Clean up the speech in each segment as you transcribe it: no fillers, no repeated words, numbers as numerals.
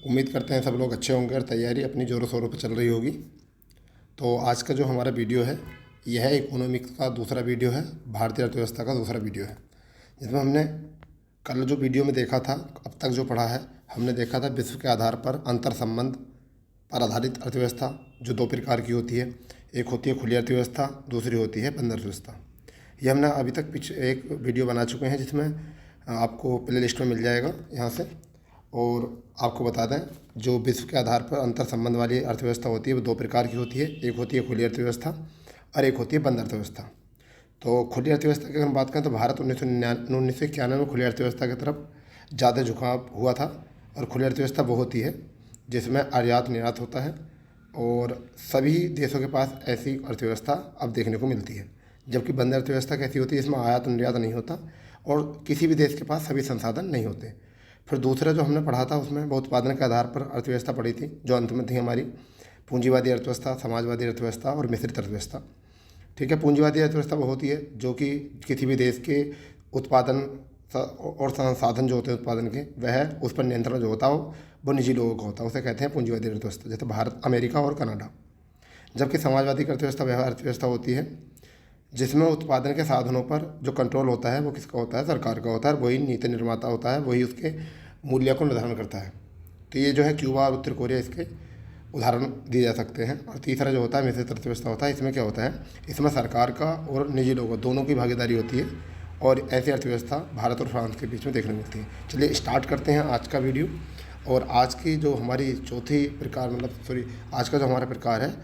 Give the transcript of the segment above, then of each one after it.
उम्मीद करते हैं सब लोग अच्छे होंगे और तैयारी अपनी ज़ोरों शोरों पर चल रही होगी। तो आज का जो हमारा वीडियो है यह इकोनॉमिक्स का दूसरा वीडियो है, भारतीय अर्थव्यवस्था का दूसरा वीडियो है, जिसमें हमने कल जो वीडियो में देखा था, अब तक जो पढ़ा है, हमने देखा था विश्व के आधार पर अंतर संबंध पर आधारित अर्थव्यवस्था जो दो प्रकार की होती है। एक होती है खुली अर्थव्यवस्था, दूसरी होती है बंद अर्थव्यवस्था। ये हमने अभी तक पीछे एक वीडियो बना चुके हैं, जिसमें आपको प्ले लिस्ट में मिल जाएगा यहाँ से। और आपको बता दें, जो विश्व के आधार पर अंतर संबंध वाली अर्थव्यवस्था होती है वो दो प्रकार की होती है। एक होती है खुली अर्थव्यवस्था और एक होती है बंद अर्थव्यवस्था। तो खुली अर्थव्यवस्था की अगर हम बात करें तो भारत 1991 में खुली अर्थव्यवस्था की तरफ ज़्यादा झुकाव हुआ था। और खुली अर्थव्यवस्था वो होती है जिसमें आयात निर्यात होता है और सभी देशों के पास ऐसी अर्थव्यवस्था अब देखने को मिलती है। जबकि बंद अर्थव्यवस्था कैसी होती है, इसमें आयात निर्यात नहीं होता और किसी भी देश के पास सभी संसाधन नहीं होते। फिर दूसरा जो हमने पढ़ा था उसमें वो उत्पादन के आधार पर अर्थव्यवस्था पढ़ी थी, जो अंत में थी हमारी पूंजीवादी अर्थव्यवस्था, समाजवादी अर्थव्यवस्था और मिश्रित अर्थव्यवस्था। ठीक है, पूंजीवादी अर्थव्यवस्था वो होती है जो कि किसी भी देश के उत्पादन और संसाधन जो होते हैं उत्पादन के, वह उस पर नियंत्रण जो होता हो वो निजी लोगों का होता है, उसे कहते हैं पूंजीवादी अर्थव्यवस्था, जैसे भारत, अमेरिका और कनाडा। जबकि समाजवादी अर्थव्यवस्था वह अर्थव्यवस्था होती है जिसमें उत्पादन के साधनों पर जो कंट्रोल होता है वो किसका होता है, सरकार का होता है। वही नीति निर्माता होता है, वही उसके मूल्य को निर्धारण करता है। तो ये जो है क्यूबा और उत्तर कोरिया, इसके उदाहरण दिए जा सकते हैं। और तीसरा जो होता है मिश्रित अर्थव्यवस्था होता है। इसमें क्या होता है, इसमें सरकार का और निजी लोगों दोनों की भागीदारी होती है और ऐसी अर्थव्यवस्था भारत और फ्रांस के बीच में देखने मिलती है। चलिए स्टार्ट करते हैं आज का वीडियो। और आज की जो हमारी चौथी प्रकार, आज का जो हमारा प्रकार है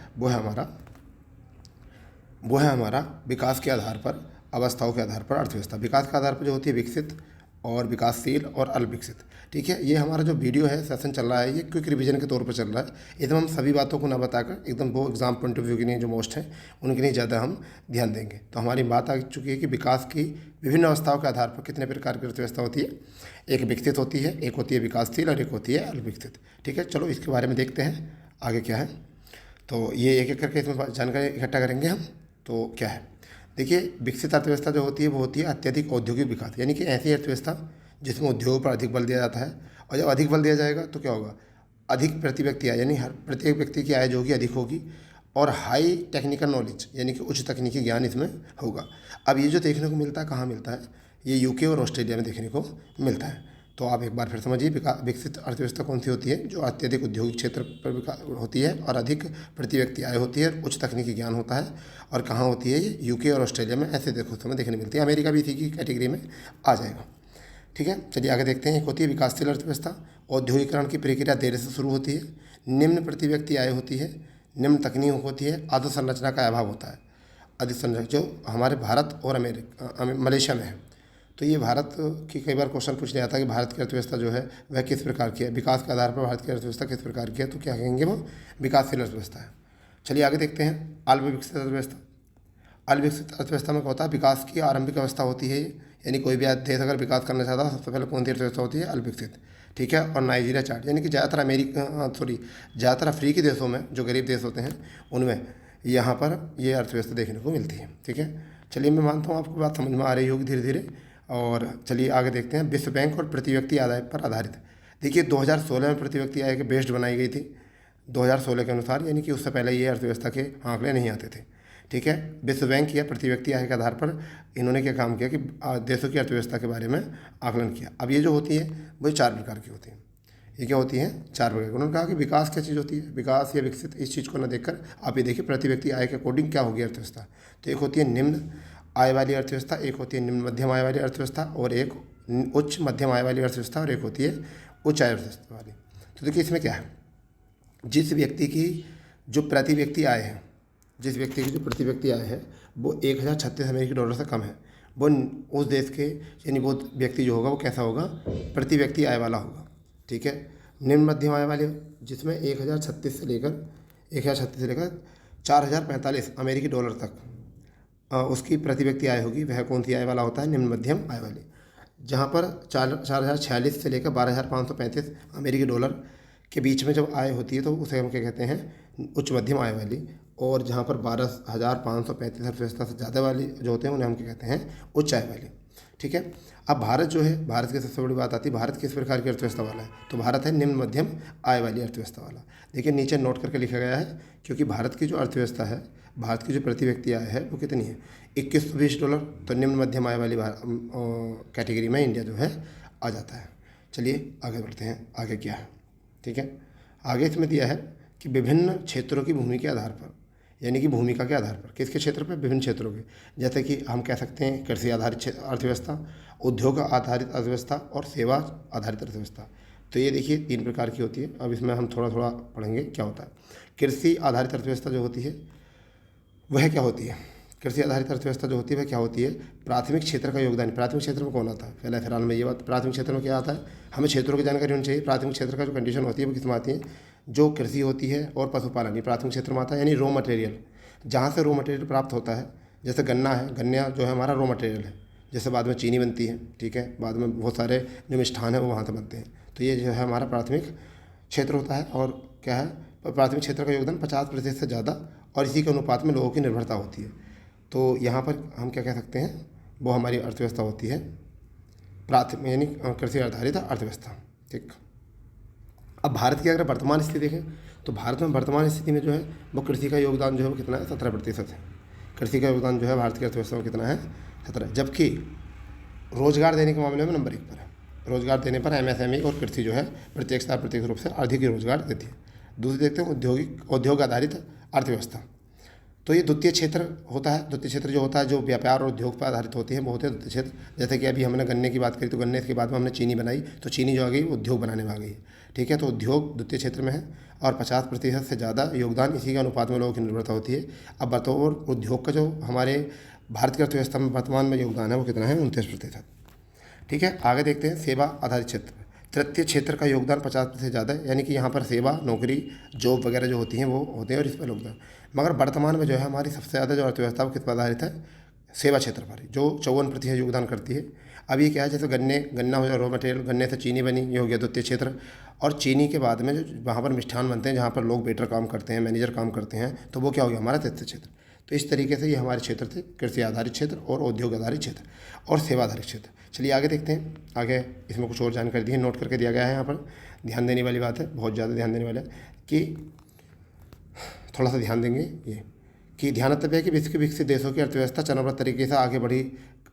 वो है हमारा विकास के आधार पर, अवस्थाओं के आधार पर अर्थव्यवस्था। विकास के आधार पर जो होती है विकसित और विकासशील और अल्पविकसित। ठीक है, ये हमारा जो वीडियो है, सेशन चल रहा है, ये क्विक रिवीजन के तौर पर चल रहा है। एकदम हम सभी बातों को ना बताकर एकदम वो एग्जाम पॉइंट ऑफ व्यू के लिए जो मोस्ट है उनके लिए ज़्यादा हम ध्यान देंगे। तो हमारी बात आ चुकी है कि विकास की विभिन्न अवस्थाओं के आधार पर कितने प्रकार की अर्थव्यवस्था होती है। एक विकसित होती है, एक होती है विकासशील और एक होती है अल्पविकसित। ठीक है, चलो इसके बारे में देखते हैं आगे क्या है। तो ये एक एक करके इसमें जानकारी इकट्ठा करेंगे हम। तो क्या है, देखिए, विकसित अर्थव्यवस्था जो होती है वो होती है अत्यधिक औद्योगिक विकास, यानी कि ऐसी अर्थव्यवस्था जिसमें उद्योग पर अधिक बल दिया जाता है। और जब अधिक बल दिया जाएगा तो क्या होगा, अधिक प्रति व्यक्ति आय, यानी हर प्रत्येक व्यक्ति की आय जो होगी अधिक होगी। और हाई टेक्निकल नॉलेज, यानी कि उच्च तकनीकी ज्ञान इसमें होगा। अब ये जो देखने को मिलता है, कहाँ मिलता है, ये यूके और ऑस्ट्रेलिया में देखने को मिलता है। तो आप एक बार फिर समझिए, विकसित अर्थव्यवस्था कौन सी होती है, जो अत्यधिक औद्योगिक क्षेत्र पर होती है और अधिक प्रति व्यक्ति आय होती है, उच्च तकनीकी ज्ञान होता है। और कहाँ होती है, ये यूके और ऑस्ट्रेलिया में ऐसे देखो समय देखने मिलती है। अमेरिका भी इसी की कैटेगरी में आ जाएगा। ठीक है, चलिए आगे देखते हैं। एक होती है विकासशील अर्थव्यवस्था। औद्योगिकरण की प्रक्रिया देर से शुरू होती है, निम्न प्रति व्यक्ति आय होती है, निम्न तकनीक होती है, अधोसंरचना का अभाव होता है। अधोसंरचना जो हमारे भारत और मलेशिया में है। तो ये भारत की कई बार क्वेश्चन पूछ लिया था कि भारत की अर्थव्यवस्था जो है वह किस प्रकार की है, विकास के आधार पर भारत की अर्थव्यवस्था किस प्रकार की है, तो क्या कहेंगे, वो विकासशील अर्थव्यवस्था है। चलिए आगे देखते हैं। अल्पविकसित अर्थव्यवस्था। अल्पविकसित अर्थव्यवस्था में क्या होता है, विकास की आरंभिक अवस्था होती है, यानी कोई भी देश अगर विकास करना चाहता है सबसे पहले कौन सी अर्थव्यवस्था होती है, अल्पविकसित। ठीक है, और नाइजीरिया चार्ट, यानी कि ज़्यादातर अफ्रीकी देशों में जो गरीब देश होते हैं उनमें यहाँ पर ये अर्थव्यवस्था देखने को मिलती है। ठीक है, चलिए मैं मानता हूँ आपको बात समझ में आ रही होगी धीरे धीरे। और चलिए आगे देखते हैं। विश्व बैंक और प्रति व्यक्ति आय पर आधारित। देखिए 2016 में प्रति व्यक्ति आय के बेस्ड बनाई गई थी 2016 के अनुसार, यानी कि उससे पहले ये अर्थव्यवस्था के आंकड़े नहीं आते थे। ठीक है, विश्व बैंक या प्रति व्यक्ति आय के आधार पर इन्होंने क्या काम किया कि देशों की अर्थव्यवस्था के बारे में आकलन किया। अब ये जो होती है वो 4 प्रकार की होती है। ये क्या होती है, 4 प्रकार की। उन्होंने कहा कि विकास क्या चीज़ होती है, विकास या विकसित, इस चीज़ को न देखकर आप ये देखिए प्रति व्यक्ति आय के अकॉर्डिंग क्या होगी अर्थव्यवस्था। तो एक होती है निम्न आय वाली अर्थव्यवस्था, एक होती है निम्न मध्यम आय वाली अर्थव्यवस्था, और एक उच्च मध्यम आय वाली अर्थव्यवस्था, और एक होती है उच्च आय अर्थव्यवस्था वाली। तो देखिए इसमें क्या है, जिस व्यक्ति की जो प्रति व्यक्ति आय है, वो 1036 अमेरिकी डॉलर से कम है, वो उस देश के, यानी वो व्यक्ति जो होगा वो कैसा होगा, प्रति व्यक्ति आय वाला होगा। ठीक है, निम्न मध्यम आय वाले जिसमें 1036 से लेकर 4045 अमेरिकी डॉलर तक उसकी प्रति व्यक्ति आय होगी, वह कौन सी आय वाला होता है, निम्न मध्यम आय वाली। जहाँ पर 4046 से लेकर 12,535 अमेरिकी डॉलर के बीच में जब आय होती है तो उसे हम क्या कहते हैं, उच्च मध्यम आय वाली। और जहाँ पर 12,535 अर्थव्यवस्था से ज़्यादा वाली जो होते हैं उन्हें हम क्या कहते हैं, उच्च आय वाली। ठीक है। अब भारत जो है, भारत की सबसे बड़ी बात आती है, भारत किस प्रकार की अर्थव्यवस्था वाला है, तो भारत है निम्न मध्यम आय वाली अर्थव्यवस्था वाला। देखिए नीचे नोट करके लिखा गया है, क्योंकि भारत की जो अर्थव्यवस्था है, भारत की जो प्रति व्यक्ति आय है वो कितनी है, $2120। तो निम्न मध्यम आय वाली कैटेगरी में इंडिया जो है आ जाता है। चलिए आगे बढ़ते हैं, आगे क्या है, ठीक है। आगे इसमें दिया है कि विभिन्न क्षेत्रों की भूमि के आधार पर, यानी कि भूमिका के आधार पर, किसके क्षेत्र पर, विभिन्न क्षेत्रों के, जैसे कि हम कह सकते हैं कृषि आधारित अर्थव्यवस्था, उद्योग आधारित अर्थव्यवस्था और सेवा आधारित अर्थव्यवस्था। तो ये देखिए 3 प्रकार की होती है। अब इसमें हम थोड़ा थोड़ा पढ़ेंगे क्या होता है। कृषि आधारित अर्थव्यवस्था जो होती है वह क्या होती है, कृषि आधारित अर्थव्यवस्था जो होती है वह क्या होती है, प्राथमिक क्षेत्र का योगदान। प्राथमिक क्षेत्र में कौन आता है, पहले फिलहाल में ये बात, प्राथमिक क्षेत्र में क्या आता है, हमें क्षेत्रों की जानकारी होनी चाहिए। प्राथमिक क्षेत्र का जो कंडीशन होती है वो किसमें आती है, जो कृषि होती है और पशुपालन, ये प्राथमिक क्षेत्र में आता है। यानी रॉ मटेरियल, जहाँ से रॉ मटेरियल प्राप्त होता है, जैसे गन्ना है, गन्ना जो है हमारा रॉ मटेरियल है, जैसे बाद में चीनी बनती है, ठीक है, बाद में बहुत सारे जो मिष्ठान है वो वहाँ से बनते हैं। तो ये जो है हमारा प्राथमिक क्षेत्र होता है। और क्या है, प्राथमिक क्षेत्र का योगदान 50% से ज़्यादा, और इसी के अनुपात में लोगों की निर्भरता होती है। तो यहाँ पर हम क्या कह सकते हैं, वो हमारी अर्थव्यवस्था होती है प्राथमिक, यानी कृषि आधारित अर्थव्यवस्था, ठीक। अब भारत की अगर वर्तमान स्थिति देखें, तो भारत में वर्तमान स्थिति में जो है वो कृषि का योगदान जो है वो कितना है, 17% है। कृषि का योगदान जो है भारत की अर्थव्यवस्था में कितना है, 17। जबकि रोजगार देने के मामले में नंबर 1 पर है। रोजगार देने पर एमएसएमई और कृषि जो है प्रत्यक्ष या अप्रत्यक्ष रूप से अधिक ही रोजगार देती है। दूसरी देखते हैं उद्योग आधारित अर्थव्यवस्था। तो ये द्वितीय क्षेत्र होता है। द्वितीय क्षेत्र जो होता है, जो व्यापार और उद्योग पर आधारित होते हैं वो होते हैं द्वितीय क्षेत्र। जैसे कि अभी हमने गन्ने की बात करी, तो गन्ने के बाद में हमने चीनी बनाई, तो चीनी जो आ गई उद्योग बनाने में आ गई है, ठीक है। तो उद्योग द्वितीय क्षेत्र में है, और 50% से ज़्यादा योगदान इसी के अनुपात में लोगों की निर्भरता होती है। अब बतौर उद्योग का जो हमारे भारत की अर्थव्यवस्था में वर्तमान में योगदान है वो कितना है, 29%, ठीक है। आगे देखते हैं सेवा आधारित क्षेत्र। तृतीय क्षेत्र का योगदान 50% से ज़्यादा है, यानी कि यहाँ पर सेवा, नौकरी, जॉब वगैरह जो होती हैं वो होते हैं, और इस पर योगदान। मगर वर्तमान में जो है हमारी सबसे ज़्यादा जो अर्थव्यवस्था वो किस पर आधारित है, सेवा क्षेत्र पर, जो 54% योगदान करती है। अब ये क्या है, जैसे गन्ना हो गया रॉ मटेरियल, गन्ने से चीनी बनी, ये हो गया द्वितीय क्षेत्र। और चीनी के बाद में जो वहाँ पर मिष्ठान बनते हैं, जहाँ पर लोग वेटर काम करते हैं, मैनेजर काम करते हैं, तो वो क्या हो गया हमारा तृतीय क्षेत्र। तो इस तरीके से ये हमारे क्षेत्र थे, कृषि आधारित क्षेत्र और उद्योग आधारित क्षेत्र और सेवा आधारित क्षेत्र। चलिए आगे देखते हैं। आगे इसमें कुछ और जानकारी दी है, नोट करके दिया गया है। यहाँ पर ध्यान देने वाली बात है, बहुत ज़्यादा ध्यान देने वाला है, कि थोड़ा सा ध्यान देंगे ये, कि ध्यानतव्य है कि विश्व के विकसित देशों की अर्थव्यवस्था चरणबद्ध तरीके से आगे बढ़ी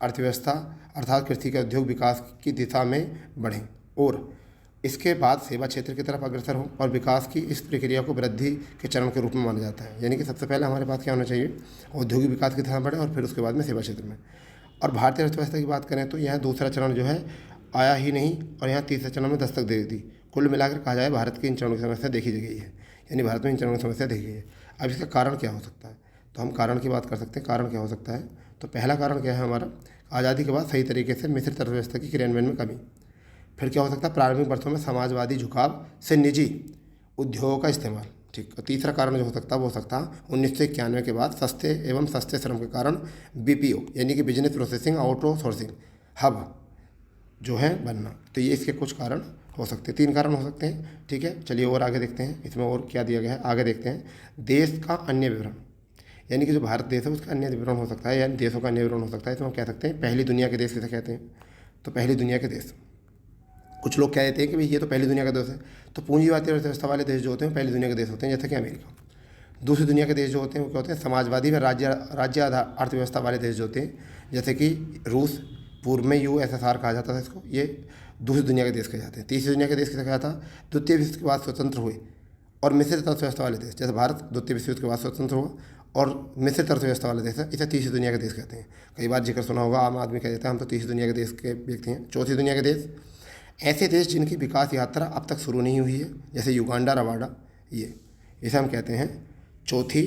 अर्थव्यवस्था अर्थात कृषि का उद्योग विकास की दिशा में बढ़ें, और इसके बाद सेवा क्षेत्र की तरफ अग्रसर हों, और विकास की इस प्रक्रिया को वृद्धि के चरण के रूप में माना जाता है। यानी कि सबसे पहले हमारे पास क्या होना चाहिए, औद्योगिक विकास की दिशा में बढ़े, और फिर उसके बाद में सेवा क्षेत्र में। और भारतीय अर्थव्यवस्था की बात करें तो यहाँ दूसरा चरण जो है आया ही नहीं, और यहाँ तीसरे चरण में दस्तक दे दी। कुल मिलाकर कहा जाए भारत की इन चरणों की समस्या देखी गई है, यानी भारत में इन चरणों की समस्या देखी गई है। अब इसका कारण क्या हो सकता है, तो हम कारण की बात कर सकते हैं। कारण क्या हो सकता है, तो पहला कारण क्या है हमारा, आज़ादी के बाद सही तरीके से मिश्रित अर्थव्यवस्था की क्रियान्वयन में कमी। फिर क्या हो सकता है, प्रारंभिक वर्षों में समाजवादी झुकाव से निजी उद्योगों का इस्तेमाल, ठीक। और तीसरा कारण जो हो सकता है वो हो सकता है 1991 के बाद सस्ते श्रम के कारण बीपीओ, यानी कि बिजनेस प्रोसेसिंग आउटसोर्सिंग हब जो है बनना। तो ये इसके कुछ कारण हो सकते हैं, 3 कारण हो सकते हैं, ठीक है। चलिए और आगे देखते हैं इसमें और क्या दिया गया है। आगे देखते हैं देश का अन्य विवरण, यानी कि जो भारत देश है उसका अन्य विवरण हो सकता है, यानी देशों का अन्य विवरण हो सकता है। तो हम कह सकते हैं पहली दुनिया के देश किसे कहते हैं, तो पहली दुनिया के देश। कुछ लोग कह देते हैं कि भाई ये तो पहली दुनिया का देश है, तो पूंजीवादी अर्थव्यवस्था वाले देश जो होते हैं पहली दुनिया के देश होते हैं, जैसे कि अमेरिका। दूसरी दुनिया के देश जो होते हैं वो क्या होते हैं, समाजवादी व राज्य अर्थव्यवस्था वाले देश जो होते हैं, जैसे कि रूस, पूर्व में यूएसएसआर कहा जाता था इसको, ये दूसरी दुनिया के देश कहे जाते हैं। तीसरी दुनिया के देश किसे कहा था, द्वितीय विश्व के बाद स्वतंत्र हुए और मिश्रित अर्थव्यवस्था वाले देश, जैसे भारत द्वितीय विश्व युद्ध के बाद स्वतंत्र हुआ और मिश्रित अर्थव्यवस्था वाले देश है, इसे तीसरी दुनिया के देश कहते हैं। कई बार जिक्र सुना होगा, आम आदमी कह देता है हम तो तीसरी दुनिया के देश के व्यक्ति हैं। चौथी दुनिया के देश ऐसे देश जिनकी विकास यात्रा अब तक शुरू नहीं हुई है, जैसे युगांडा, रवांडा, ये इसे हम कहते हैं चौथी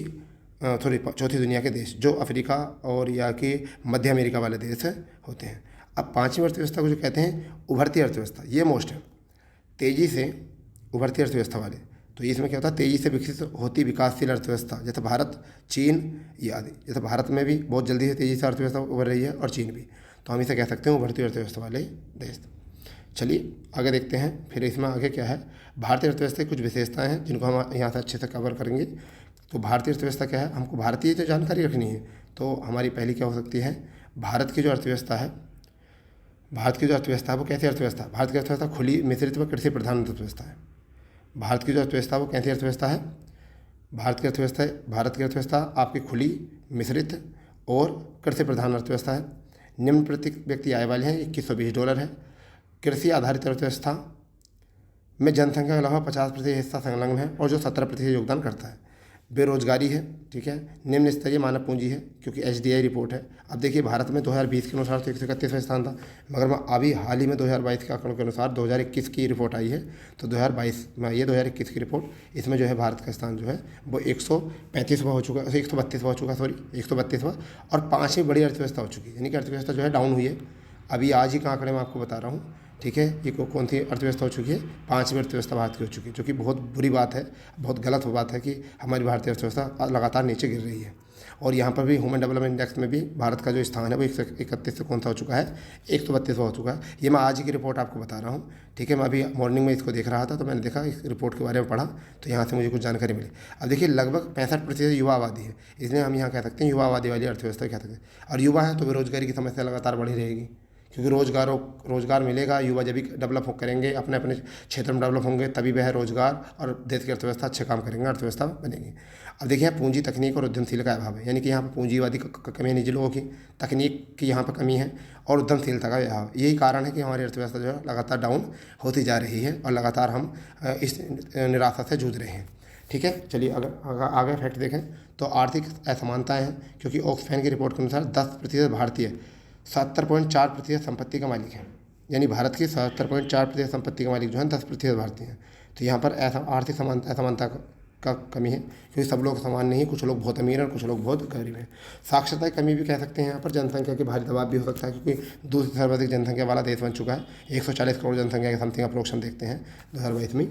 दुनिया के देश, जो अफ्रीका और या कि मध्य अमेरिका वाले देश होते हैं। अब पांचवी अर्थव्यवस्था को जो कहते हैं उभरती अर्थव्यवस्था, ये मोस्ट है, तेज़ी से उभरती अर्थव्यवस्था वाले। तो इसमें क्या होता है, तेज़ी से विकसित होती विकासशील अर्थव्यवस्था, जैसे भारत, चीन, ये आदि। जैसे भारत में भी बहुत जल्दी से तेज़ी से अर्थव्यवस्था उभर रही है, और चीन भी, तो हम इसे कह सकते हैं उभरती अर्थव्यवस्था वाले देश। चलिए आगे देखते हैं, फिर इसमें आगे क्या है, भारतीय अर्थव्यवस्था की कुछ विशेषताएं हैं जिनको हम यहाँ से अच्छे से कवर करेंगे। तो भारतीय अर्थव्यवस्था क्या है, हमको भारतीय जो जानकारी रखनी है, तो हमारी पहली क्या हो सकती है, भारत की जो अर्थव्यवस्था है भारत की जो अर्थव्यवस्था है वो कैसी अर्थव्यवस्था है? भारत की अर्थव्यवस्था खुली, मिश्रित व कृषि प्रधान अर्थव्यवस्था है। भारत की जो अर्थव्यवस्था वो कैसी अर्थव्यवस्था है? भारत की अर्थव्यवस्था आपकी खुली, मिश्रित और कृषि प्रधान अर्थव्यवस्था है। निम्न प्रति व्यक्ति आय वाले हैं, $2120 है। कृषि आधारित अर्थव्यवस्था में जनसंख्या के अलावा 50% हिस्सा संलग्न है और जो 17% योगदान करता है। बेरोजगारी है, ठीक है। निम्न स्तरीय मानव पूंजी है, क्योंकि HDI रिपोर्ट है। अब देखिए भारत में 2020 के अनुसार तो 131वां स्थान था, मगर अभी हाल ही में 2022 के आंकड़ों के अनुसार 2021 की रिपोर्ट आई है, तो 2022 में आई है 2021 की रिपोर्ट। इसमें जो है भारत का स्थान जो है वो 135वां हो चुका, 132वां हो चुका, सॉरी 132वां, और 5वीं बड़ी अर्थव्यवस्था हो चुकी है। यानी कि अर्थव्यवस्था जो है डाउन हुई है। अभी आज ही का आंकड़े मैं आपको बता रहा हूँ, ठीक है। ये कौन सी अर्थव्यवस्था हो चुकी है? 5वीं अर्थव्यवस्था भारत की हो चुकी है, जो कि बहुत बुरी बात है, बहुत गलत बात है कि हमारी भारतीय अर्थव्यवस्था लगातार नीचे गिर रही है। और यहाँ पर भी ह्यूमन डेवलपमेंट इंडेक्स में भी भारत का जो स्थान है वो 131 से कौन सा हो चुका है? 132वां हो चुका है। ये मैं आज ही की रिपोर्ट आपको बता रहा हूँ, ठीक है। मैं अभी मॉर्निंग में इसको देख रहा था, तो मैंने देखा इस रिपोर्ट के बारे में पढ़ा, तो यहाँ से मुझे कुछ जानकारी मिली। अब देखिए लगभग 65% युवा आबादी है, इसलिए हम यहाँ कह सकते हैं युवा आबादी वाली अर्थव्यवस्था कह सकते हैं। और युवा है तो बेरोजगारी की समस्या लगातार बढ़ी रहेगी, क्योंकि रोज़गार मिलेगा, युवा जब भी डेवलप करेंगे, अपने अपने क्षेत्र में डेवलप होंगे, तभी वह रोज़गार और देश की अर्थव्यवस्था अच्छे काम करेंगे, अर्थव्यवस्था बनेगी। अब देखिए पूंजी, तकनीक और उद्यमशील का अभाव है, यानी कि यहाँ पर पूंजीवादी कमी है, निजी लोगों की, तकनीक की यहाँ पर कमी है और उद्यमशीलता का अभाव। यही कारण है कि हमारी अर्थव्यवस्था जो है लगातार डाउन होती जा रही है और लगातार हम इस निराशा से जूझ रहे हैं, ठीक है। चलिए अगर आगे फैक्ट देखें तो आर्थिक असमानताएँ हैं, क्योंकि ऑक्सफैम की रिपोर्ट के अनुसार 10% भारतीय 70.4% संपत्ति का मालिक है। यानी भारत की 70.4% संपत्ति का मालिक जो है 10% भारतीय हैं। तो यहाँ पर आर्थिक असमानता का कमी है, क्योंकि सब लोग समान नहीं, कुछ लोग बहुत अमीर हैं और कुछ लोग बहुत गरीब हैं। साक्षरता की कमी भी कह सकते हैं, यहाँ पर जनसंख्या के भारी दबाव भी हो सकता है, क्योंकि दूसरी सर्वाधिक जनसंख्या वाला देश बन चुका है। 140 करोड़ जनसंख्या के समथिंग अप्रोक्स हम देखते हैं 2022 में।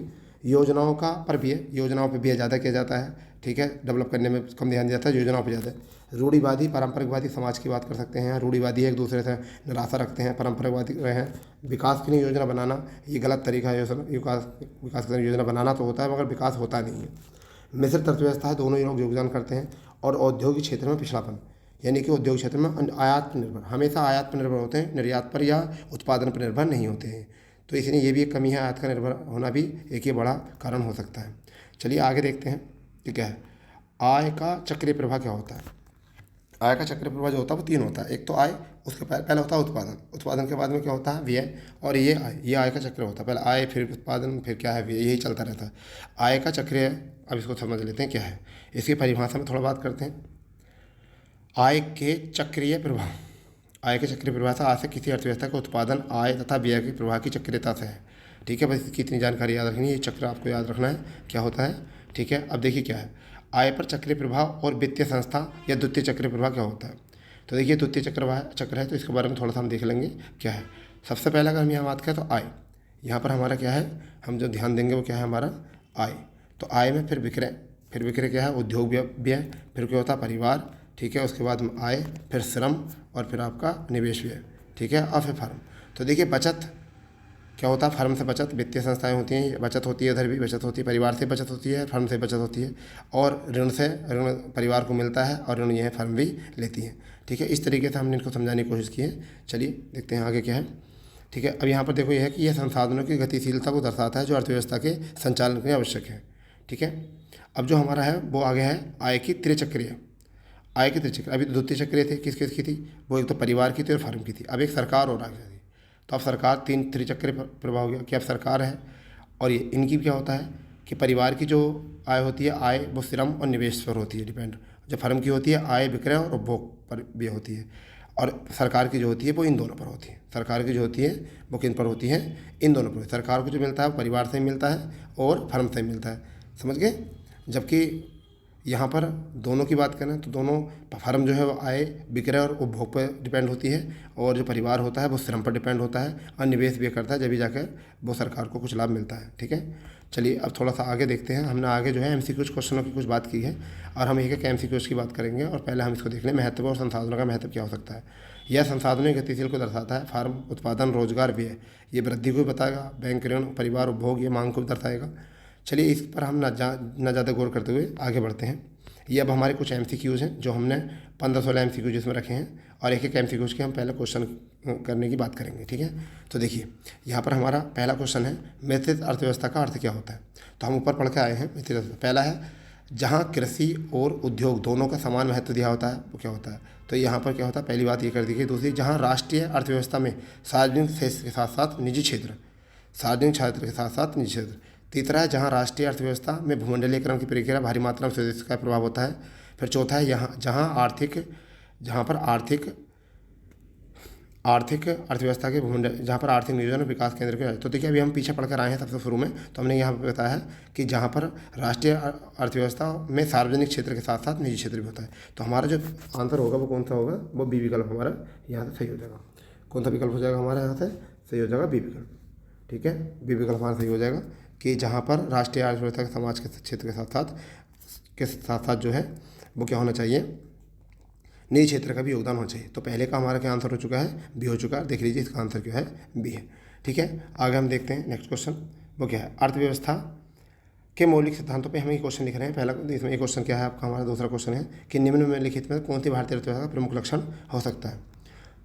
योजनाओं का पर भी है, योजनाओं पर भी ज़्यादा किया जाता है, ठीक है। डेवलप करने में कम ध्यान दिया जाता है, योजनाओं पर ज़्यादा। रूढ़िवादी पारंपरिकवादी समाज की बात कर सकते हैं। रूढ़िवादी एक दूसरे से निराशा रखते हैं, पारंपरिकवादी रहे हैं। विकास की योजना बनाना ये गलत तरीका है। विकास की योजना बनाना तो होता है, मगर विकास होता नहीं है। मिश्रित अर्थव्यवस्था है, दोनों ही लोग योगदान करते हैं। और औद्योगिक क्षेत्र में पिछड़ापन, यानी कि उद्योग क्षेत्र में आयात पर निर्भर, हमेशा आयात पर निर्भर होते हैं, निर्यात पर या उत्पादन पर निर्भर नहीं होते हैं। तो इसलिए ये भी एक कमी है, आयात का निर्भर होना भी एक ये बड़ा कारण हो सकता है। चलिए आगे देखते हैं कि क्या है। आय का चक्रीय प्रवाह क्या होता है? आय का चक्रीय प्रवाह जो होता है वो 3 होता है। एक तो आय, उसके पहले होता है उत्पादन, उत्पादन के बाद में क्या होता है? व्यय, और ये आय का चक्र होता है। पहले आय, फिर उत्पादन, फिर क्या है? व्यय, यही चलता रहता है। आय का चक्र है, अब इसको समझ लेते हैं क्या है। इसकी परिभाषा में थोड़ा बात करते हैं। आय के चक्रीय प्रवाह, आय के चक्रीय प्रवाह से आय से किसी अर्थव्यवस्था का उत्पादन, आय तथा व्यय के प्रवाह की चक्रीयता से है, ठीक है। बस इसकी इतनी जानकारी याद रखनी है, ये चक्र आपको याद रखना है क्या होता है, ठीक है। अब देखिए क्या है, आय पर चक्रीय प्रभाव और वित्तीय संस्था या द्वितीय चक्रीय प्रभाव क्या होता है। तो देखिए द्वितीय चक्र है, तो इसके बारे में थोड़ा सा हम देख लेंगे क्या है। सबसे पहले अगर हम यहाँ बात करें तो आय, यहाँ पर हमारा क्या है, हम जो ध्यान देंगे वो क्या है, हमारा आय। तो आय में फिर विक्रय क्या है, उद्योग व्यय, फिर क्या होता है, परिवार, ठीक है। उसके बाद आय, फिर श्रम, और फिर आपका निवेश व्यय, ठीक है, और फिर फर्म। तो देखिए बचत क्या होता है, फर्म से बचत, वित्तीय संस्थाएं होती हैं, बचत होती है, उधर भी बचत होती है, परिवार से बचत होती है, फर्म से बचत होती है, और ऋण परिवार को मिलता है और ऋण यह फर्म भी लेती है, ठीक है। इस तरीके से हमने इनको समझाने की कोशिश की है। चलिए देखते हैं आगे क्या है, ठीक है। अब यहाँ पर देखो यह है कि यह संसाधनों की गतिशीलता को दर्शाता है जो अर्थव्यवस्था के संचालन के लिए आवश्यक है, ठीक है। अब जो हमारा है वो आगे है आय की त्रिचक्रीय। आय की त्रिचक्र, अभी तो द्वितीय चक्रीय थे, किस की थी, वो एक तो परिवार की थी और फर्म की थी। अब एक सरकार और आ गई, तो अब सरकार 3 त्रिचक्रीय प्रभाव हो गया कि अब सरकार है, और ये इनकी क्या होता है कि परिवार की जो आय होती है, आय वो श्रम और निवेश पर होती है डिपेंड। जब फर्म की होती है आय विक्रय और उपभोग पर भी होती है, और सरकार की जो होती है वो इन दोनों पर होती है। सरकार की जो होती है वो किन पर होती है, इन दोनों पर। सरकार को जो मिलता है वो परिवार से मिलता है और फर्म से मिलता है, समझ गए। जबकि यहाँ पर दोनों की बात करें तो दोनों, फर्म जो है वो आय विक्रय और उपभोग पर डिपेंड होती है, और जो परिवार होता है वो श्रम पर डिपेंड होता है और निवेश भी करता है, जब भी जाकर वो सरकार को कुछ लाभ मिलता है, ठीक है। चलिए अब थोड़ा सा आगे देखते हैं। हमने आगे जो है MCQ क्वेश्चनों की कुछ बात की है, और हम एक MCQ की बात करेंगे। और पहले हम इसको देख लें, महत्व और संसाधनों का महत्व क्या हो सकता है। यह संसाधनों की गतिशील को दर्शाता है। फार्म, उत्पादन, रोजगार, व्यय, ये वृद्धि को भी बताएगा। बैंक ऋण, परिवार, उपभोग, ये मांग को भी दर्शाएगा, चलिए इस पर हम ना ज़्यादा गौर करते हुए आगे बढ़ते हैं। ये अब हमारे कुछ MCQs हैं जो हमने 15-16 MCQs इसमें रखे हैं, और एक एक MCQs के हम पहले क्वेश्चन करने की बात करेंगे। ठीक है, तो देखिए यहाँ पर हमारा पहला क्वेश्चन है, मिश्रित अर्थव्यवस्था का अर्थ क्या होता है। तो हम ऊपर पढ़ के आए हैं। मिश्रित पहला है, जहाँ कृषि और उद्योग दोनों का समान महत्व दिया होता है वो क्या होता है। तो यहाँ पर क्या होता है, पहली बात ये कर दी गई। दूसरी, जहाँ राष्ट्रीय अर्थव्यवस्था में सार्वजनिक क्षेत्र के साथ साथ निजी क्षेत्र, सार्वजनिक क्षेत्र के साथ साथ निजी क्षेत्र। तीसरा है, जहाँ राष्ट्रीय अर्थव्यवस्था में भूमंडलीकरण की प्रक्रिया भारी मात्रा में स्वदेशी का प्रभाव होता है। फिर चौथा है, जहाँ पर आर्थिक अर्थव्यवस्था के जहाँ पर आर्थिक नियोजन और विकास केंद्र के। तो देखिए अभी हम पीछे पढ़कर आए हैं सबसे शुरू में, तो हमने यहाँ पर बताया है कि जहाँ पर राष्ट्रीय अर्थव्यवस्था में सार्वजनिक क्षेत्र के साथ साथ निजी क्षेत्र भी होता है। तो हमारा जो आंसर होगा वो कौन सा होगा, वो बी विकल्प हमारा यहाँ से सही हो जाएगा। कौन सा विकल्प हो जाएगा हमारा यहाँ से सही हो जाएगा, बी विकल्प। ठीक है, बी विकल्प हमारा सही हो जाएगा कि जहाँ पर राष्ट्रीय अर्थव्यवस्था के समाज के क्षेत्र के साथ साथ जो है वो क्या होना चाहिए, निजी क्षेत्र का भी योगदान होना चाहिए। तो पहले का हमारा क्या आंसर हो चुका है, बी हो चुका है। देख लीजिए इसका आंसर क्या है, बी है। ठीक है, आगे हम देखते हैं नेक्स्ट क्वेश्चन, वो क्या है, अर्थव्यवस्था के मौलिक सिद्धांतों पे हम ये क्वेश्चन लिख रहे हैं। पहला इसमें एक क्वेश्चन क्या है आपका, हमारा दूसरा क्वेश्चन है कि निम्न में लिखित में कौन सी भारतीय अर्थव्यवस्था का प्रमुख लक्षण हो सकता है।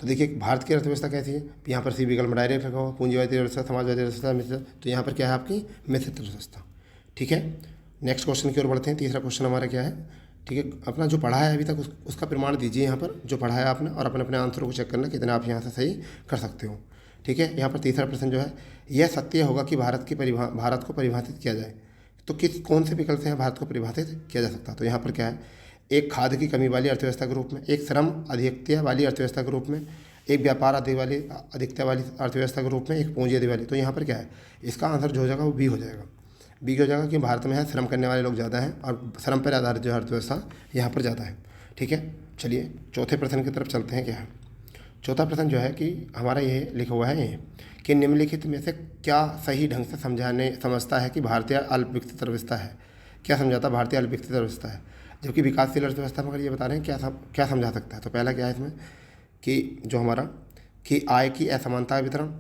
तो देखिए भारत की अर्थव्यवस्था कैसी है, यहाँ पर सी विकल्प में डायरेक्ट रखा हुआ, पूंजीवादी अर्थव्यवस्था, समाजवादी अर्थव्यवस्था, मिश्रित। तो यहाँ पर क्या है आपकी मिश्रित अर्थव्यवस्था। ठीक है, नेक्स्ट क्वेश्चन की ओर बढ़ते हैं। तीसरा क्वेश्चन हमारा क्या है, ठीक है, अपना जो पढ़ा है अभी तक उसका प्रमाण दीजिए यहाँ पर, जो पढ़ा है आपने, और अपने अपने आंसरों को चेक करना कितना आप यहाँ से सही कर सकते हो। ठीक है, यहाँ पर तीसरा प्रश्न जो है, यह सत्य होगा कि भारत को परिभाषित किया जाए। तो कौन से विकल्प से भारत को परिभाषित किया जा सकता है। तो यहाँ पर क्या है, एक खाद्य की कमी वाली अर्थव्यवस्था के रूप में, एक श्रम अधिकता वाली अर्थव्यवस्था के रूप में, एक व्यापार अधिकता वाली अर्थव्यवस्था के रूप में, एक पूंजी वाली। तो यहाँ पर क्या है, इसका आंसर जो हो जाएगा वो बी हो जाएगा। बी हो जाएगा कि भारत में है श्रम करने वाले लोग ज़्यादा हैं और श्रम पर आधारित जो अर्थव्यवस्था यहाँ पर ज़्यादा है। ठीक है, चलिए चौथे प्रश्न की तरफ चलते हैं। क्या है चौथा प्रश्न जो है कि हमारा ये लिखा हुआ है ये कि निम्नलिखित में से क्या सही ढंग से समझता है कि भारतीय अल्प विकसित अर्थव्यवस्था है। क्या समझाता भारतीय अल्प विकसित अर्थव्यवस्था है, जबकि विकासशील अर्थव्यवस्था में अगर ये बता रहे हैं क्या समझा सकता है। तो पहला क्या है इसमें कि जो हमारा कि आय की असमानता वितरण,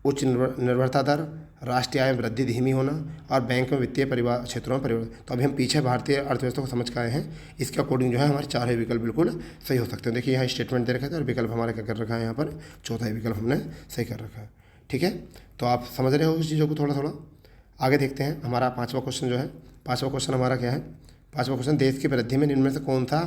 उच्च निर्भरता दर, राष्ट्रीय आय में वृद्धि धीमी होना, और बैंक में वित्तीय क्षेत्रों में परिवर्तन। तो अभी हम पीछे भारतीय अर्थव्यवस्था को समझ के आए हैं, इसके अकॉर्डिंग जो है हमारे चारों विकल्प बिल्कुल सही हो सकते हैं। देखिए यहाँ स्टेटमेंट दे रखा है और विकल्प हमारा क्या कर रखा है, यहाँ पर चौथा विकल्प हमने सही कर रखा है। ठीक है, तो आप समझ रहे हो इस चीज़ों को थोड़ा थोड़ा। आगे देखते हैं हमारा पाँचवा क्वेश्चन जो है। पाँचवा क्वेश्चन हमारा क्या है, पाँचवा क्वेश्चन, देश की वृद्धि में इनमें से कौन सा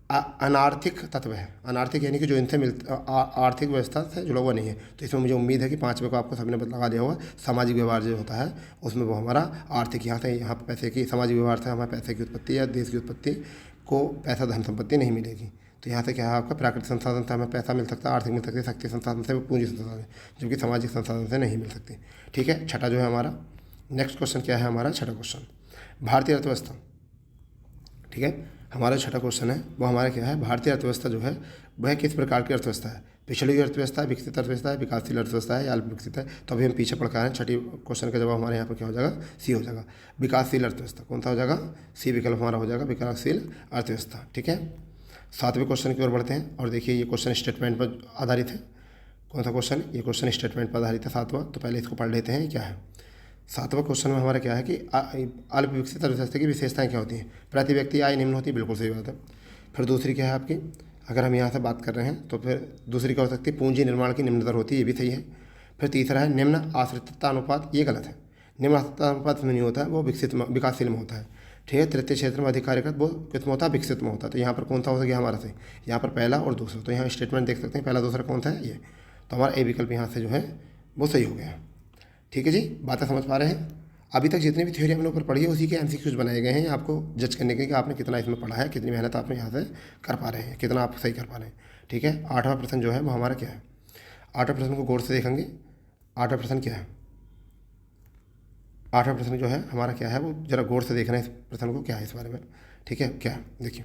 अनार्थिक तत्व है। अनार्थिक यानी कि जो इनसे आर्थिक व्यवस्था से जुड़ा हुआ नहीं है। तो इसमें मुझे उम्मीद है कि पाँचवें को आपको सबने लगा दिया होगा। सामाजिक व्यवहार जो होता है उसमें वो हमारा आर्थिक, यहाँ पर पैसे की, सामाजिक व्यवहार से हमारे पैसे की उत्पत्ति या देश की उत्पत्ति को पैसा धन संपत्ति नहीं मिलेगी। तो यहाँ से क्या है आपका प्राकृतिक संसाधन से हमें पैसा मिल सकता है, आर्थिक मिल सकती है, शक्ति संसाधन से, पूंजी संसाधन, जबकि सामाजिक संसाधन से नहीं मिल सकती। ठीक है, छठा जो है हमारा नेक्स्ट क्वेश्चन क्या है, हमारा छठा क्वेश्चन भारतीय अर्थव्यवस्था। ठीक है, हमारा छठा क्वेश्चन है वो हमारा क्या है, भारतीय अर्थव्यवस्था जो है वह किस प्रकार की अर्थव्यवस्था है। पिछड़ी हुई अर्थव्यवस्था है, विकसित अर्थव्यवस्था है, विकासशील अर्थव्यवस्था है या अल्प विकसित है। तो अभी हम पीछे पढ़ कर आए हैं, छठी क्वेश्चन का जवाब हमारे यहाँ पर क्या हो जाएगा, सी हो जाएगा, विकासशील अर्थव्यवस्था। कौन सा हो जाएगा, सी विकल्प हमारा हो जाएगा, विकासशील अर्थव्यवस्था। ठीक है, सातवें क्वेश्चन की ओर बढ़ते हैं और देखिए ये क्वेश्चन स्टेटमेंट पर आधारित है। कौन सा क्वेश्चन, ये क्वेश्चन स्टेटमेंट पर आधारित है सातवां। तो पहले इसको पढ़ लेते हैं क्या है। सातवां क्वेश्चन में हमारा क्या है कि अल्प विकसित अर्थव्यवस्था की विशेषताएं क्या होती हैं। प्रति व्यक्ति आय निम्न होती है, बिल्कुल सही बात है। फिर दूसरी क्या है आपकी, अगर हम यहाँ से बात कर रहे हैं तो फिर दूसरी क्या हो सकती है, पूंजी निर्माण की निम्न दर होती है, ये भी सही है। फिर तीसरा है निम्न आश्रितता अनुपात, ये गलत है। निम्न आश्रितता अनुपात में नहीं होता है, वो विकासशील में होता है। ठीक है, तृतीय क्षेत्र में अधिक कार्यरत वो किसमें होता है, विकसित में होता है। तो यहाँ पर कौन सा हो गया हमारा सही, यहाँ पर पहला और दूसरा। तो यहाँ स्टेटमेंट देख सकते हैं, पहला दूसरा कौन सा है, ये। तो हमारा ए विकल्प यहाँ से जो है वो सही हो गया। ठीक है जी, बातें समझ पा रहे हैं। अभी तक जितनी भी थ्योरी हमने ऊपर पढ़ी है उसी के MCQs बनाए गए हैं आपको जज करने के कि आपने कितना इसमें पढ़ा है, कितनी मेहनत आपने यहाँ से कर पा रहे हैं, कितना आप सही कर पा रहे हैं। ठीक है, आठवां प्रश्न जो है वो हमारा क्या है, आठवां प्रश्न को गौर से देखेंगे। आठवां प्रश्न क्या है, आठवां प्रश्न जो है हमारा क्या है वो जरा गौर से देखना है इस प्रश्न को, क्या है इस बारे में। ठीक है, क्या है देखिए,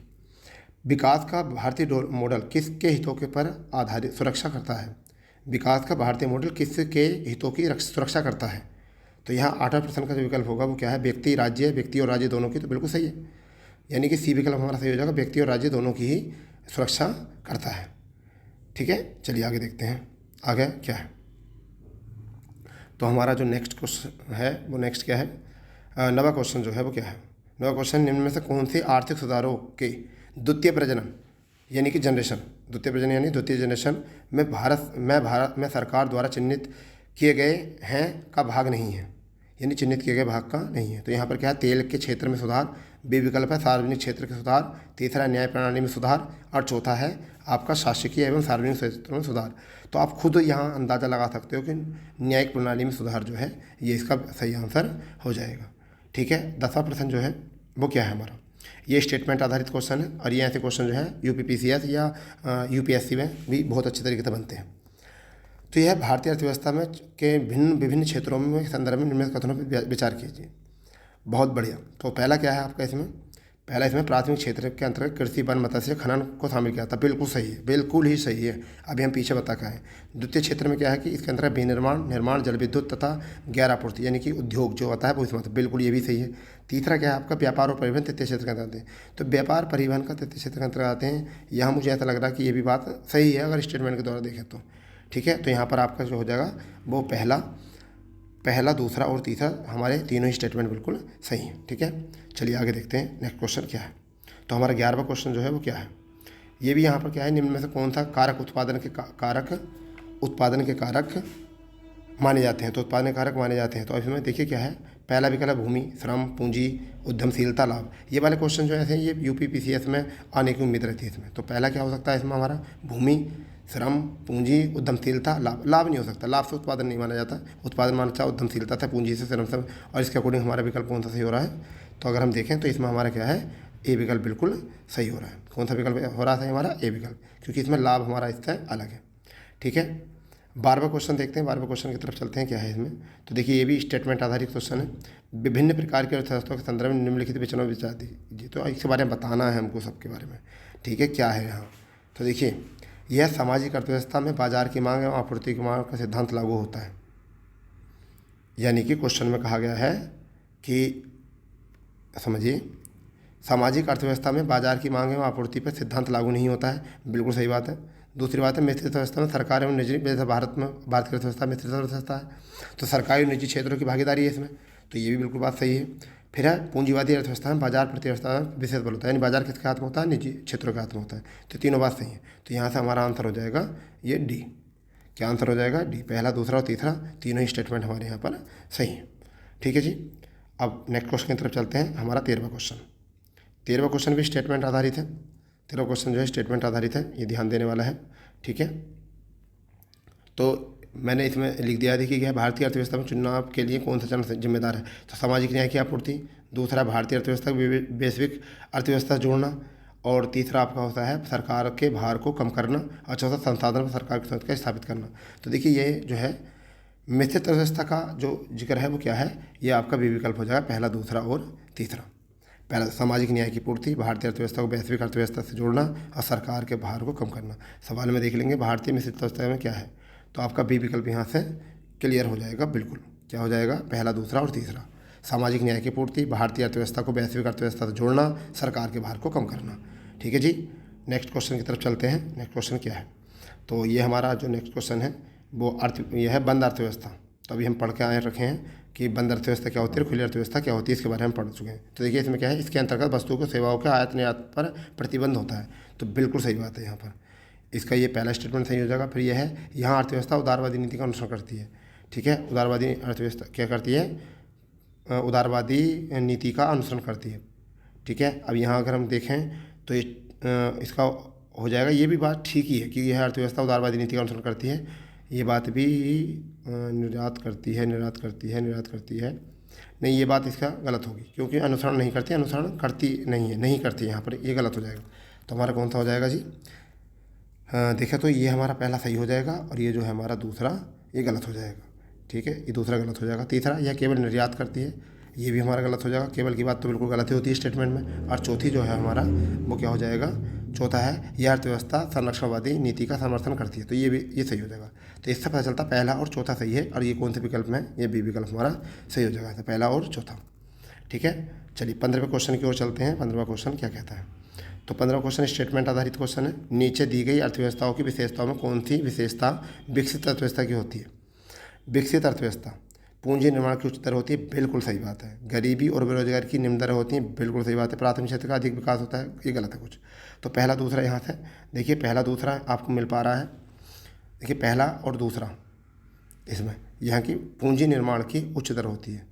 विकास का भारतीय मॉडल किसके हितों के पर आधारित सुरक्षा करता है। विकास का भारतीय मॉडल किसके हितों की सुरक्षा करता है। तो यहाँ आठवां प्रश्न का जो विकल्प होगा वो क्या है, व्यक्ति और राज्य दोनों की। तो बिल्कुल सही है, यानी कि सी विकल्प हमारा सही हो जाएगा, व्यक्ति और राज्य दोनों की ही सुरक्षा करता है। ठीक है, चलिए आगे देखते हैं आगे क्या है। तो हमारा जो नेक्स्ट क्वेश्चन है वो नेक्स्ट क्या है, नवा क्वेश्चन जो है वो क्या है? नवा क्वेश्चन, निम्न में से कौन से आर्थिक सुधारों के द्वितीय प्रजनन यानी कि जनरेशन, द्वितीय प्रजनन यानी द्वितीय जनरेशन में भारत में सरकार द्वारा चिन्हित किए गए हैं का भाग नहीं है, यानी चिन्हित किए गए भाग का नहीं है? तो यहाँ पर क्या है? तेल के क्षेत्र में सुधार, बी विकल्प है सार्वजनिक क्षेत्र के सुधार, तीसरा न्याय प्रणाली में सुधार और चौथा है आपका शासकीय एवं सार्वजनिक क्षेत्र में सुधार। तो आप खुद यहाँ अंदाज़ा लगा सकते हो कि न्यायिक प्रणाली में सुधार जो है ये इसका सही आंसर हो जाएगा। ठीक है, 10वां प्रश्न जो है वो क्या है हमारा? ये स्टेटमेंट आधारित क्वेश्चन है और ये ऐसे क्वेश्चन जो है यूपीपीसीएस या यूपीएससी में भी बहुत अच्छे तरीके से बनते हैं। तो यह भारतीय अर्थव्यवस्था में के विभिन्न क्षेत्रों में संदर्भ में निम्नलिखित कथनों पर विचार कीजिए। बहुत बढ़िया। तो पहला क्या है आपका इसमें? पहला इसमें प्राथमिक क्षेत्र के अंतर्गत कृषि, वन, मत्स्य, खनन को शामिल किया था। बिल्कुल सही है, बिल्कुल ही सही है। अभी हम पीछे बता के आए। द्वितीय क्षेत्र में क्या है कि इसके अंतर्गत विनिर्माण, निर्माण, जल विद्युत तथा गैर आपूर्ति यानी कि उद्योग जो होता है वो इसमें आता है। बिल्कुल ये भी सही है। तीसरा क्या है आपका? व्यापार और परिवहन तृतीय क्षेत्र के अंतर्गत आते हैं। तो व्यापार परिवहन का तृतीय क्षेत्र के अंतर्गत आते हैं। यहाँ मुझे ऐसा लग रहा है कि ये भी बात सही है अगर स्टेटमेंट के द्वारा देखें तो। ठीक है, तो यहाँ पर आपका जो हो जाएगा वो पहला, दूसरा और तीसरा हमारे तीनों ही स्टेटमेंट बिल्कुल सही हैं। ठीक है, चलिए आगे देखते हैं नेक्स्ट क्वेश्चन क्या है। तो हमारा 11वां क्वेश्चन जो है वो क्या है? ये भी यहाँ पर क्या है? निम्न में से कौन सा कारक उत्पादन के कारक माने जाते हैं? तो उत्पादन के कारक माने जाते हैं। तो इसमें देखिए क्या है? पहला विकल्प भूमि, श्रम, पूंजी, उद्यमशीलता, लाभ। ये वाले क्वेश्चन जो ऐसे हैं ये यूपीपीसीएस में आने की उम्मीद रहती है इसमें। तो पहला क्या हो सकता है इसमें हमारा? भूमि, श्रम, पूंजी, उद्यमशीलता, लाभ। लाभ नहीं हो सकता, लाभ से उत्पादन नहीं माना जाता। उत्पादन माना जाता उद्यमशीलता से, पूंजी से, श्रम से। और इसके अकॉर्डिंग हमारा विकल्प कौन सा सही हो रहा है? तो अगर हम देखें तो इसमें हमारा क्या है? ए विकल्प बिल्कुल सही हो रहा है। कौन सा विकल्प हो रहा है हमारा? ए विकल्प, क्योंकि इसमें लाभ हमारा इससे अलग है। ठीक है, 12वां क्वेश्चन देखते हैं। 12वें क्वेश्चन की तरफ चलते हैं। क्या है इसमें? तो देखिए ये भी स्टेटमेंट आधारित क्वेश्चन है। विभिन्न प्रकार के अर्थव्यवस्थाओं के संदर्भ में निम्नलिखित विचरणों विचार दीजिए। तो इसके बारे में बताना है हमको, सबके बारे में। ठीक है, क्या है यहाँ? तो देखिए यह सामाजिक अर्थव्यवस्था में बाजार की मांग एवं आपूर्ति की मांग का सिद्धांत लागू होता है। यानी कि क्वेश्चन में कहा गया है कि समझिए, सामाजिक अर्थव्यवस्था में बाजार की मांग एवं आपूर्ति पर सिद्धांत लागू नहीं होता है। बिल्कुल सही बात है। दूसरी बात है मिश्रित अर्थव्यवस्था में सरकार एवं निजी, जैसे भारत की अर्थव्यवस्था मिश्रित अर्थव्यवस्था है तो सरकारी और निजी क्षेत्रों की भागीदारी है इसमें। तो ये भी बिल्कुल बात सही है। फिर है पूंजीवादी अर्थव्यवस्था में बाजार प्रतिव्यवस्था में विशेष बल होता है, यानी बाजार किसके हाथ में होता है? निजी क्षेत्रों के हाथ में होता है। तो तीनों बात सही है। तो यहाँ से हमारा आंसर हो जाएगा ये डी। क्या आंसर हो जाएगा? डी। पहला, दूसरा और तीसरा तीनों ही स्टेटमेंट हमारे यहाँ पर सही है। ठीक है जी। अब नेक्स्ट क्वेश्चन की तरफ चलते हैं। हमारा 13वां क्वेश्चन। 13वां क्वेश्चन भी स्टेटमेंट आधारित है। 13वां क्वेश्चन जो है स्टेटमेंट आधारित है, ये ध्यान देने वाला है। ठीक है, तो मैंने इसमें लिख दिया थी कि यह भारतीय अर्थव्यवस्था में चुनाव के लिए कौन सा चरण जिम्मेदार है? तो सामाजिक न्याय की आपूर्ति, दूसरा भारतीय अर्थव्यवस्था को वैश्विक अर्थव्यवस्था जोड़ना, और तीसरा आपका होता है सरकार के भार को कम करना, और चौथा संसाधन पर सरकार की स्वतंत्रता स्थापित करना। तो देखिए ये जो है मिश्रित अर्थव्यवस्था का जो जिक्र है वो क्या है? ये आपका बी विकल्प हो जाएगा, पहला, दूसरा और तीसरा। पहला सामाजिक न्याय की पूर्ति, भारतीय अर्थव्यवस्था को वैश्विक अर्थव्यवस्था से जोड़ना और सरकार के भार को कम करना। सवाल में देख लेंगे भारतीय मिश्रित अर्थव्यवस्था में क्या है, तो आपका बी विकल्प यहाँ से क्लियर हो जाएगा। बिल्कुल क्या हो जाएगा? पहला, दूसरा और तीसरा। सामाजिक न्याय की पूर्ति, भारतीय अर्थव्यवस्था को वैश्विक अर्थव्यवस्था से जोड़ना, सरकार के भार को कम करना। ठीक है जी, नेक्स्ट क्वेश्चन की तरफ चलते हैं। नेक्स्ट क्वेश्चन क्या है? तो ये हमारा जो नेक्स्ट क्वेश्चन है वो ये है बंद अर्थव्यवस्था। तो अभी हम पढ़ के आए रखे हैं कि बंद अर्थव्यवस्था क्या होती है और खुली अर्थव्यवस्था क्या होती है, इसके बारे में पढ़ चुके हैं। तो देखिए इसमें क्या है? इसके अंतर्गत वस्तुओं को सेवाओं के आयात निर्यात पर प्रतिबंध होता है। तो बिल्कुल सही बात है यहाँ पर, इसका ये पहला स्टेटमेंट सही हो जाएगा। फिर यह है यहाँ अर्थव्यवस्था उदारवादी नीति का अनुसरण करती है। ठीक है, उदारवादी अर्थव्यवस्था क्या करती है? उदारवादी नीति का अनुसरण करती है। ठीक है, अब यहाँ अगर हम देखें तो इसका हो जाएगा, ये भी बात ठीक ही है कि यह अर्थव्यवस्था उदारवादी नीति का अनुसरण करती है। ये बात भी निर्यात करती है नहीं, ये बात इसका गलत होगी क्योंकि अनुसरण नहीं करती, अनुसरण करती नहीं करती यहाँ पर, ये गलत हो जाएगा। तो हमारा कौन सा हो जाएगा जी? देखें तो ये हमारा पहला सही हो जाएगा और ये जो है हमारा दूसरा ये गलत हो जाएगा। ठीक है, ये दूसरा गलत हो जाएगा। तीसरा, यह केवल निर्यात करती है, ये भी हमारा गलत हो जाएगा। केवल की बात तो बिल्कुल गलत ही होती है स्टेटमेंट में। और चौथी जो है हमारा वो क्या हो जाएगा? चौथा है यह अर्थव्यवस्था संरक्षणवादी नीति का समर्थन करती है। तो ये सही हो जाएगा। तो इससे पता चलता पहला और चौथा सही है, और ये कौन से विकल्प में? ये बी विकल्प हमारा सही हो जाएगा। तो पहला और चौथा। ठीक है, चलिए 15वें क्वेश्चन की ओर चलते हैं। 15वां क्वेश्चन क्या कहता है? तो 15वां क्वेश्चन स्टेटमेंट आधारित क्वेश्चन है। नीचे दी गई अर्थव्यवस्थाओं की विशेषताओं में कौन सी विशेषता विकसित अर्थव्यवस्था की होती है? विकसित अर्थव्यवस्था, पूंजी निर्माण की उच्च दर होती है, बिल्कुल सही बात है। गरीबी और बेरोजगारी की निम्न दर होती हैं, बिल्कुल सही बात है। प्राथमिक क्षेत्र का अधिक विकास होता है, ये गलत है कुछ। तो पहला दूसरा यहाँ से देखिए, पहला दूसरा आपको मिल पा रहा है। देखिए पहला और दूसरा इसमें यहाँ की पूंजी निर्माण की उच्च दर होती है।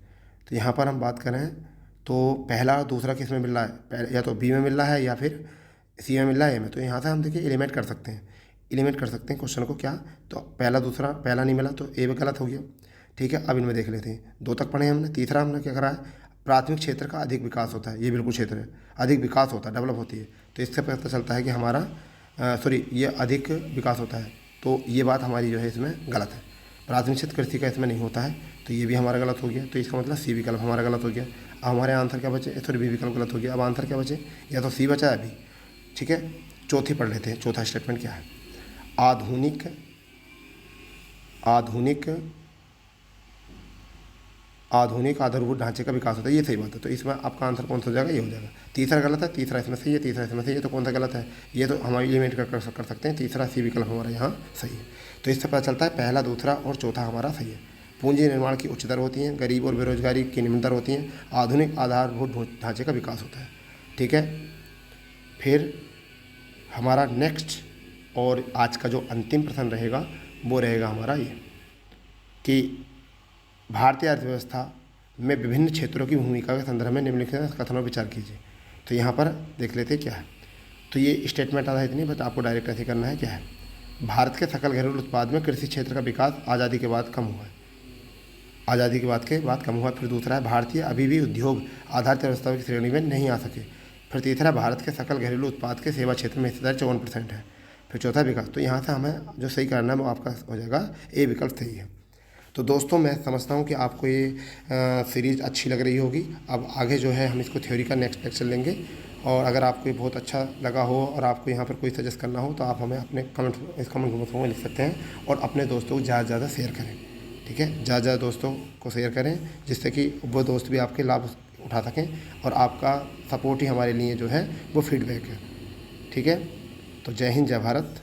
तो यहाँ पर हम बात करें तो पहला और दूसरा किस में मिल रहा है, या तो बी में मिल रहा है या फिर सी में मिल रहा है, ए में। तो यहाँ से हम देखिए एलिमेंट कर सकते हैं, एलिमेंट कर सकते हैं क्वेश्चन को। क्या, तो पहला दूसरा, पहला नहीं मिला तो ए में गलत हो गया। ठीक है, अब इनमें देख लेते हैं। 2 तक पढ़े हमने। तीसरा हमने क्या करा है, प्राथमिक क्षेत्र का अधिक विकास होता है, ये बिल्कुल क्षेत्र है, अधिक विकास होता है, डेवलप होती है। तो इससे पता चलता है कि हमारा ये अधिक विकास होता है। तो ये बात हमारी जो है इसमें गलत है। प्राथमिक क्षेत्र कृषि का इसमें नहीं होता है, तो ये भी हमारा गलत हो गया। तो इसका मतलब सी विकल्प हमारा गलत हो गया। अब हमारे आंसर क्या बचे, सॉरी बी विकल्प गलत हो गया। अब आंसर क्या बचे, या तो सी बचा है अभी। ठीक है, चौथी पढ़ लेते हैं। चौथा स्टेटमेंट क्या है, आधुनिक आधारभूत ढांचे का विकास होता है, ये सही बात है। तो इसमें आपका आंसर कौन सा हो जाएगा, ये हो जाएगा। तीसरा गलत है, तीसरा इसमें सही है, तीसरा इसमें सही है। तो कौन सा गलत है, ये तो हमारी एलिमेंट कर सकते हैं। तीसरा सी विकल्प हमारा यहाँ सही है। तो इससे पता चलता है पहला, दूसरा और चौथा हमारा सही है। पूंजी निर्माण की उच्च दर होती हैं, गरीब और बेरोजगारी की निम्न दर होती हैं, आधुनिक आधारभूत ढांचे का विकास होता है। ठीक है, फिर हमारा नेक्स्ट और आज का जो अंतिम प्रश्न रहेगा वो रहेगा हमारा ये कि भारतीय अर्थव्यवस्था में विभिन्न क्षेत्रों की भूमिका के संदर्भ में निम्नलिखित कथनों पर विचार कीजिए। तो यहाँ पर देख लेते हैं क्या है। तो ये स्टेटमेंट आधारित नहीं, बट आपको डायरेक्ट ऐसे करना है। क्या है, भारत के सकल घरेलू उत्पाद में कृषि क्षेत्र का विकास आज़ादी के बाद कम हुआ है, आज़ादी के बाद कम हुआ। फिर दूसरा है, भारतीय अभी भी उद्योग आधारित अर्थव्यवस्था की श्रेणी में नहीं आ सके। फिर तीसरा, भारत के सकल घरेलू उत्पाद के सेवा क्षेत्र में हिस्सेदारी 54% है। फिर चौथा, विकास। तो यहाँ से हमें जो सही करना है वो आपका हो जाएगा ए विकल्प सही है। तो दोस्तों मैं समझता हूँ कि आपको ये सीरीज़ अच्छी लग रही होगी। अब आगे जो है हम इसको थ्योरी का नेक्स्ट लेक्चर लेंगे, और अगर आपको ये बहुत अच्छा लगा हो और आपको यहाँ पर कोई सजेस्ट करना हो तो आप हमें अपने कमेंट बॉक्स में लिख सकते हैं, और अपने दोस्तों को ज़्यादा से ज़्यादा शेयर करें। ठीक है, ज़्यादा दोस्तों को शेयर करें, जिससे कि वो दोस्त भी आपके लाभ उठा सकें, और आपका सपोर्ट ही हमारे लिए जो है वो फीडबैक है। ठीक है, तो जय हिंद, जय भारत।